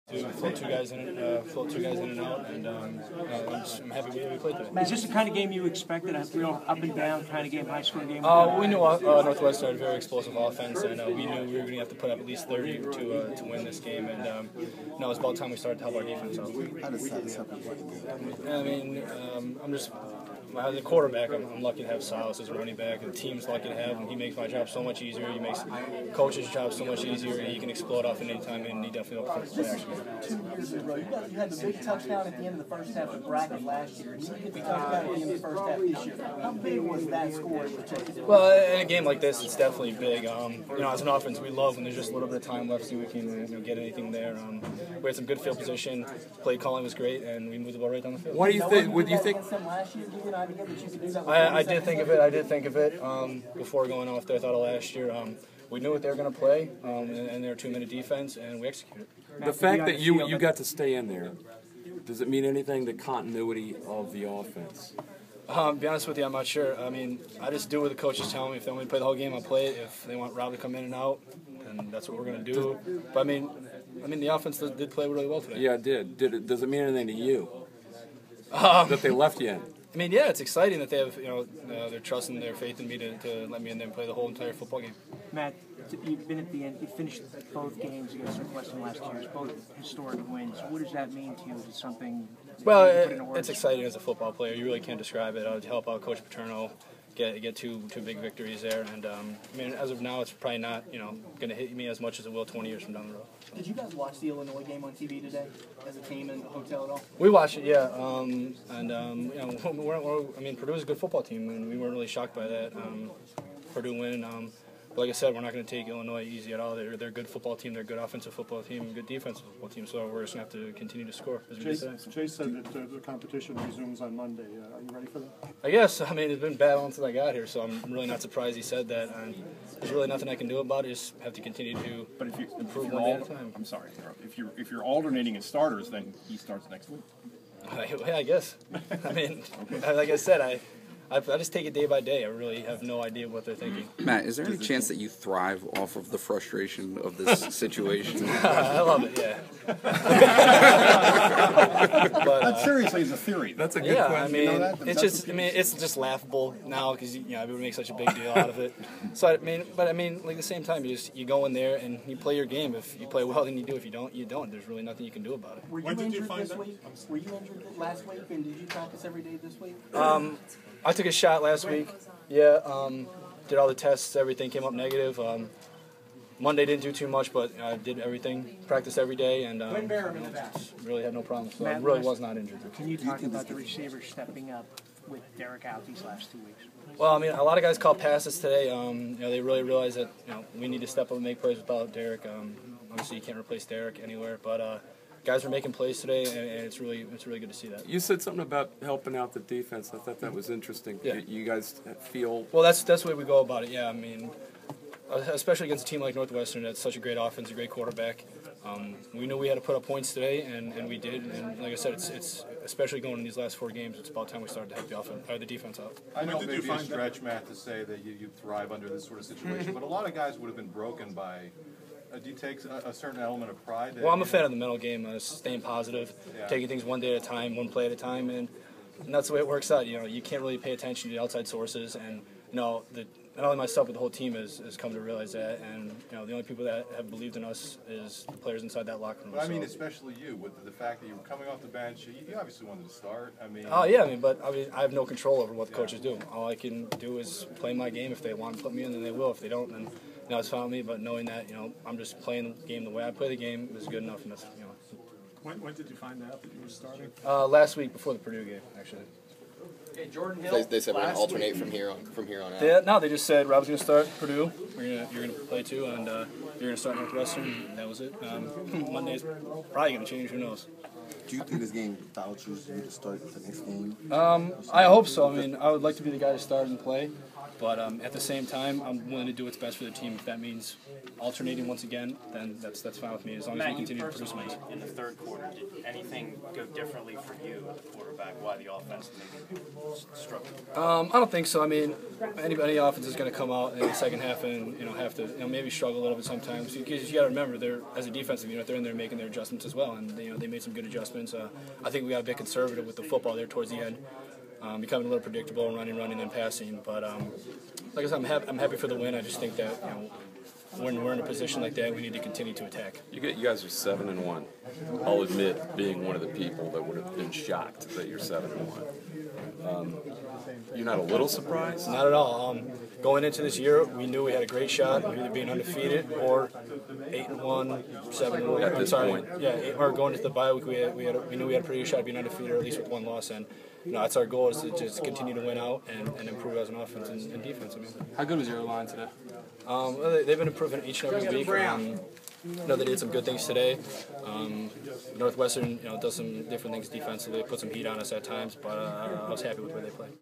Float two guys in and out, and I'm happy we played today. Is this the kind of game you expected, a real up and down kind of game, high scoring game? We knew Northwestern had a very explosive offense, and we knew we were going to have to put up at least 30 to win this game. And it was about time we started to help our defense out. How does that help you? I mean, I'm just. As a quarterback, I'm lucky to have Silas as a running back, and the team's lucky to have him. He makes my job so much easier. He makes coach's job so much easier. He can explode off at any time, and he definitely helps play action. 2 years ago, you had the big touchdown at the end of the first half of bracket last year, and you get the touchdown at the end of the first half this year. How big was that score for Chase? Well, in a game like this, it's definitely big. As an offense, we love when there's just a little bit of time left, so we can get anything there. We had some good field position. Play calling was great, and we moved the ball right down the field. What do you think? Would you think? I did think of it before going off there. I thought of last year. We knew what they were going to play, and their 2-minute defense, and we executed. The fact that you got to stay in there, does it mean anything to continuity of the offense? To be honest with you, I'm not sure. I mean, I just do what the coaches tell me. If they want me to play the whole game, I'll play it. If they want Rob to come in and out, then that's what we're going to do. But I mean, the offense did play really well today. Yeah, it did. Does it mean anything to you that they left you in? I mean, yeah, it's exciting that they have, their trust and their faith in me to let me in there and play the whole entire football game. Matt, you've been at the end. You finished both games against Northwestern last year, both historic wins. What does that mean to you? Is it something? Well, it's exciting as a football player. You really can't describe it. To help out Coach Paterno, get two big victories there, and as of now, it's probably not going to hit me as much as it will 20 years from down the road. So. Did you guys watch the Illinois game on TV today as a team in the hotel at all? We watched it, yeah, Purdue's a good football team, and we weren't really shocked by that. Purdue win. But like I said, we're not going to take Illinois easy at all. They're a good football team. They're a good offensive football team, good defensive football team. So we're just going to have to continue to score. Chase said that the competition resumes on Monday. Are you ready for that? I guess. It's been battle since I got here, so I'm really not surprised he said that. And there's really nothing I can do about it. Just have to continue to improve one day at a time. I'm sorry. If you're alternating as starters, then he starts next week. I guess. Like I said, I just take it day by day. I really have no idea what they're thinking. Matt, is there any chance that you thrive off of the frustration of this situation? I love it, yeah. But seriously, it's a theory. That's a good question. It's just laughable now because everyone makes such a big deal out of it. So at the same time, you go in there and you play your game. If you play well, then you do. If you don't, you don't. There's really nothing you can do about it. Were you injured this week? Were you injured last week, and did you practice every day this week? I took a shot last week. Yeah, did all the tests. Everything came up negative. Monday didn't do too much, but I did everything. Practiced every day, and really had no problems. So I really was not injured. Can you talk about the receivers stepping up with Derek out these last 2 weeks? Well, a lot of guys called passes today. They really realize that we need to step up and make plays without Derek. Obviously, you can't replace Derek anywhere, but. Guys are making plays today, and it's really good to see that. You said something about helping out the defense. I thought that was interesting. Yeah. You guys feel... Well, that's the way we go about it, yeah. Especially against a team like Northwestern that's such a great offense, a great quarterback. We knew we had to put up points today, and we did. And like I said, it's especially going in these last 4 games, it's about time we started to help the defense out. I know maybe a stretch, Matt, to say that you thrive under this sort of situation, but a lot of guys would have been broken by... do you take a certain element of pride? Well, I'm a fan of the mental game, staying positive, taking things one day at a time, one play at a time, and that's the way it works out. You can't really pay attention to the outside sources, and not only myself but the whole team has come to realize that, and the only people that have believed in us is the players inside that locker room. But especially you, with the fact that you were coming off the bench, you obviously wanted to start. But I have no control over what the coaches do. All I can do is play my game. If they want to put me in, then they will. If they don't, then. It's fine with me, but knowing that I'm just playing the game the way I play the game is good enough. And that's When did you find out that you were starting? Last week before the Purdue game, actually. Okay, Jordan Hill. They said we're going to alternate from here on out. They just said Rob's going to start Purdue. You're going to play too, and you're going to start Northwestern. And that was it. Monday's probably going to change. Who knows? Do you think this game vouchers you to start the next game? I hope so. I would like to be the guy to start and play. But at the same time, I'm willing to do what's best for the team. If that means alternating once again, then that's fine with me, as long as we continue to produce wins. In the third quarter, did anything go differently for you at the quarterback? Why the offense maybe struggled? I don't think so. I mean, any offense is going to come out in the second half and have to maybe struggle a little bit sometimes, because you got to remember, they're, as a defensive unit, they're in there making their adjustments as well, and they made some good adjustments. I think we got a bit conservative with the football there towards the end, becoming a little predictable, running and passing. But like I said, I'm happy for the win. I just think that when we're in a position like that, we need to continue to attack. You guys are 7-1. I'll admit, being one of the people that would have been shocked that you're 7-1. You're not a little surprised? Not at all. Going into this year, we knew we had a great shot of either being undefeated or 8-1, 7-1. At this point. Yeah, or going into the bye week, we knew we had a pretty good shot of being undefeated, or at least with one loss. And that's our goal, is to just continue to win out and improve as an offense and defense. I mean, how good was your line today? Well, they've been improving each and every week. They did some good things today. Northwestern, does some different things defensively, put some heat on us at times, but I was happy with where they played.